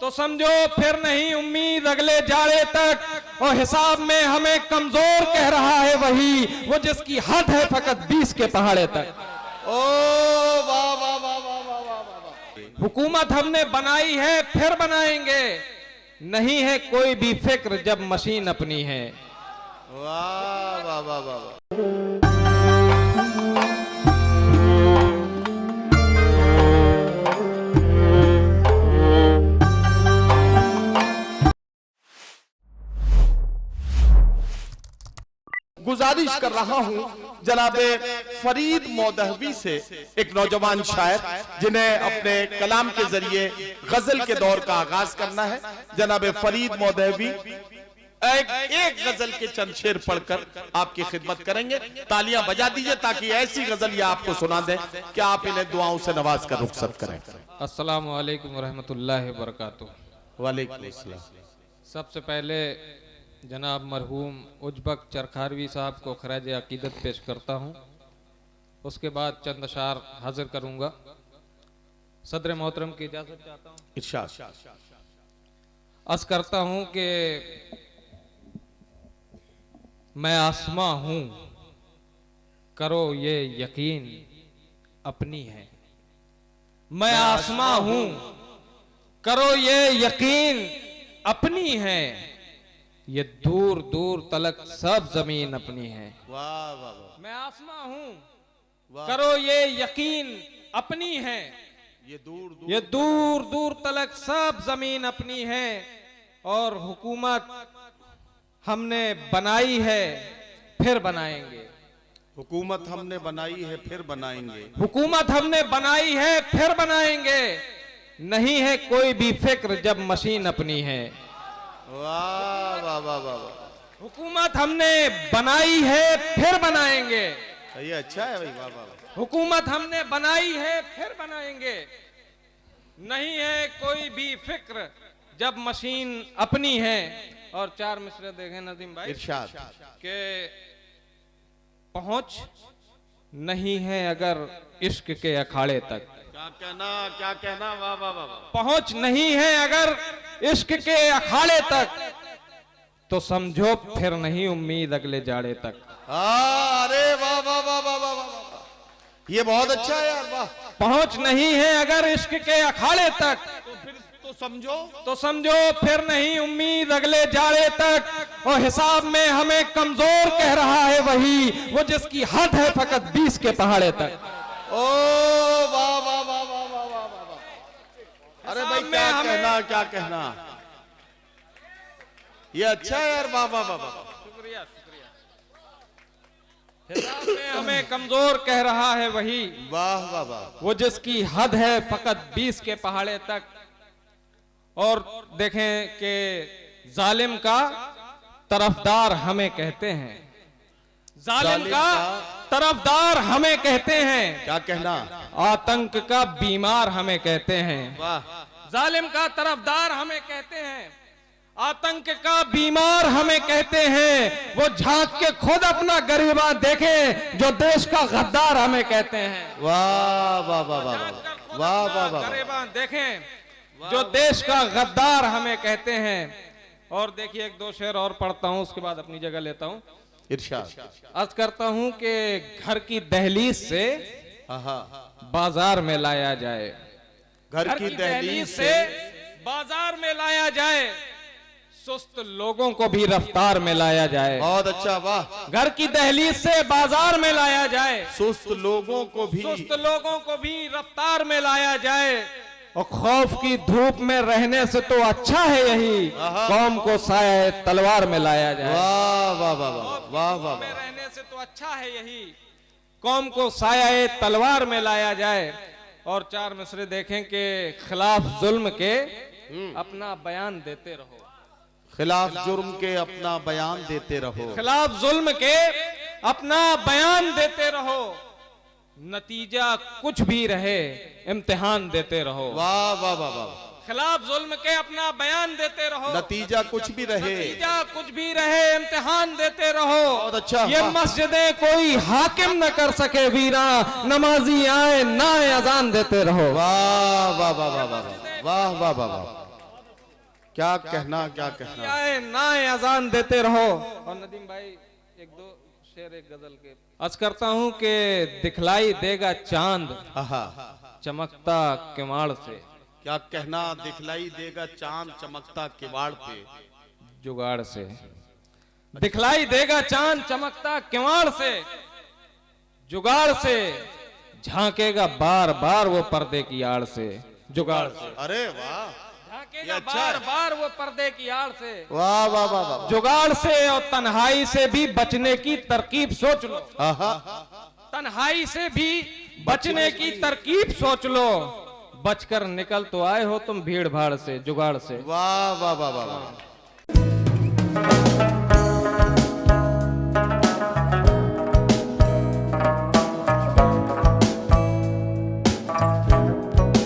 तो समझो फिर नहीं उम्मीद अगले जाड़े तक। और हिसाब में हमें कमजोर कह रहा है वही, वो जिसकी हद है फकत 20 के पहाड़े तक। ओ वाह वाह वाह वाह वाह वाह वाह। हुकूमत हमने बनाई है फिर बनाएंगे, नहीं है कोई भी फिक्र जब मशीन अपनी है। वाह वाह वाह वाह वाह। गुजारिश कर रहा हूं जनाबे फरीद मौदहवी से, एक नौजवान शायर जिन्हें अपने कलाम के जरिए गजल के दौर का आगाज करना है। जनाबे फरीद मौदहवी एक गजल के चंद शेर पढ़कर आपकी खिदमत करेंगे। तालियां बजा दीजिए ताकि ऐसी गजल ये आपको सुना दें कि आप इन्हें दुआओं से नवाज कर रुखसत करें। अस्सलामु अलैकुम वरहमतुल्लाहि वबरकातुहू। वालेकुम अस्सलाम। सबसे पहले जनाब मरहूम उजबक चरखारवी साहब को खराज अकीदत पेश करता हूँ। उसके बाद चंद अशार हाजिर करूँगा। सदर मोहतरम की इजाज़त चाहता हूँ। इरशाद। अर्ज़ करता हूँ कि मैं आसमां हूँ, करो ये यकीन अपनी है। मैं आसमां हूँ, करो ये यकीन अपनी है। ये दूर दूर तलक सब जमीन अपनी है। वाह वाह वाह। मैं आसमां हूँ, करो ये यकीन अपनी है। ये दूर दूर तलक सब जमीन अपनी है। और हुकूमत हमने बनाई है फिर बनाएंगे। हुकूमत हमने बनाई है फिर बनाएंगे। हुकूमत हमने बनाई है फिर बनाएंगे, नहीं है कोई भी फिक्र जब मशीन अपनी है। वाह वाह वाह वाह। हुकूमत हमने बनाई है फिर बनाएंगे। ये अच्छा है भाई। वाह वाह। हुकूमत हमने बनाई है फिर बनाएंगे, नहीं है कोई भी फिक्र जब मशीन अपनी है। और चार मिसरे देखें नदीम भाई। इरशाद। के पहुंच नहीं है अगर इश्क के अखाड़े तक। क्या कहना। वाह वाह वाह। पहुंच नहीं है अगर इश्क के अखाड़े तक, तो समझो फिर नहीं उम्मीद अगले जाड़े तक। अरे वाह वाह वाह वाह वाह वाह। ये बहुत अच्छा है यार। वाह। पहुंच नहीं है अगर इश्क के अखाड़े तक, तो समझो फिर नहीं उम्मीद अगले जाड़े तक। और हिसाब में हमें कमजोर कह रहा है वही, वो जिसकी हद है फकत 20 के पहाड़े तक। ओ वाह वाह वाह वाह वाह वाह वाह। अरे भाई क्या कहना। ये अच्छा है यार। वाह वाह वाह वाह। शुक्रिया। हिसाब में हमें कमजोर कह रहा है वही, वाह वाह वाह, वो जिसकी हद है फकत 20 के पहाड़े तक। और देखें कि जालिम का तरफदार हमें कहते हैं। जालिम का तरफदार हमें कहते हैं। क्या कहना। आतंक का बीमार हमें कहते हैं। वाह। जालिम का तरफदार हमें कहते हैं, आतंक का बीमार हमें कहते हैं। वो झांक के खुद अपना गरीबा देखें, जो देश का गद्दार हमें कहते हैं। वाह वाह वाह वाह वाह वाह वाह। गरीबा देखें, जो देश का गद्दार हमें कहते हैं। और देखिए एक दो शेर और पढ़ता हूं, उसके बाद अपनी जगह लेता हूं। इरशाद। अर्ज करता हूं कि घर की दहलीज से बाजार में लाया जाए। घर की दहलीज से बाजार में लाया जाए, सुस्त लोगों को भी रफ्तार में लाया जाए। बहुत अच्छा। वाह। घर की दहलीज से बाजार में लाया जाए, सुस्त लोगों को भी रफ्तार में लाया जाए। और खौफ की धूप में रहने से तो अच्छा है यही, कौम को साया तलवार में लाया जाए। वाह वाह वाह वाह वाह वाह। में रहने से तो अच्छा है यही, कौम को साया तलवार में लाया जाए। और चार मिसरे देखें कि खिलाफ जुल्म के अपना बयान देते रहो। खिलाफ जुर्म के अपना बयान देते रहो। खिलाफ जुल्म के अपना बयान देते रहो। नतीजा कुछ भी रहे इम्तिहान देते रहो। वाह वाह वाह वाह। खिलाफ जुल्म के अपना बयान देते रहो। नतीजा कुछ भी रहे इम्तिहान देते रहो। बहुत अच्छा। ये मस्जिदें कोई हाकिम न कर सके वीरा, नमाजी आए ना अजान देते रहो। वाह वाह वाह वाह वाह वाह वाह वाह। क्या कहना, क्या कहना। आए ना अजान देते रहो। और नदीम भाई एक दो शेर एक गजल के अर्ज करता हूँ कि दिखलाई देगा चांद आहा, चमकता किवाड़ से, क्या कहना, दिखलाई देगा चांद चमकता किवाड़ पे, जुगाड़ से। दिखलाई देगा चांद चमकता किवाड़ से, जुगाड़ से। झांकेगा बार बार वो पर्दे की आड़ से, जुगाड़ से। अरे वाह, झांकेगा ये अच्छा बार है। बार वो पर्दे की आड़ से, वाह वाह वाह वाह। जुगाड़ से। और तन्हाई से भी बचने की तरकीब सोच लो। आहा, तन्हाई से भी बचने की तरकीब सोच लो। बचकर निकल तो आए हो तुम भीड़ भाड़ से, जुगाड़ से। वाह वाह वाह वाह वाह।